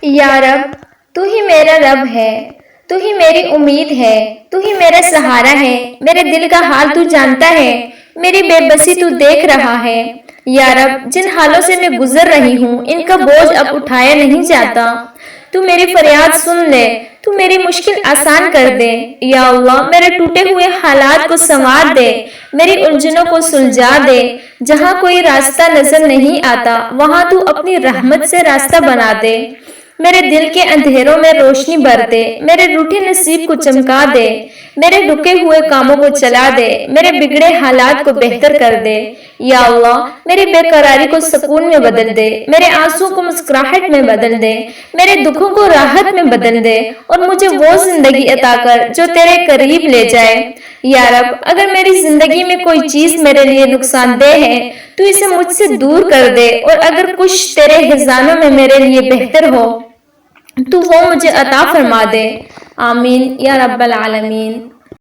یا رب تو ہی میرا رب ہے، تو ہی میری امید ہے، تو ہی میرا سہارا ہے، میرے دل کا حال تو جانتا ہے، میری بے بسی تو دیکھ رہا ہے۔ یا رب جن حالوں سے میں گزر رہی ہوں ان کا بوجھ اب اٹھایا نہیں جاتا، تو میری فریاد سن لے، تو میری مشکل آسان کر دے۔ یا اللہ میرے ٹوٹے ہوئے حالات کو سنوار دے، میری الجھنوں کو سلجھا دے۔ جہاں کوئی راستہ نظر نہیں آتا وہاں تو اپنی رحمت سے راستہ بنا دے، میرے دل کے اندھیروں میں روشنی بھر دے، میرے روٹھے نصیب کو چمکا دے، میرے رکے ہوئے کاموں کو چلا دے، میرے بگڑے حالات کو بہتر کر دے۔ یا اللہ میری بے قراری کو سکون میں بدل دے، میرے آنسوں کو مسکراہٹ میں بدل دے، میرے دکھوں کو راحت میں بدل دے، اور مجھے وہ زندگی عطا کر جو تیرے قریب لے جائے۔ یا رب اگر میری زندگی میں کوئی چیز میرے لیے نقصان دہ ہے تو اسے مجھ سے دور کر دے، اور اگر کچھ تیرے خزانوں میں میرے لیے بہتر ہو تو وہ مجھے عطا فرما دے۔ آمین یا رب العالمین۔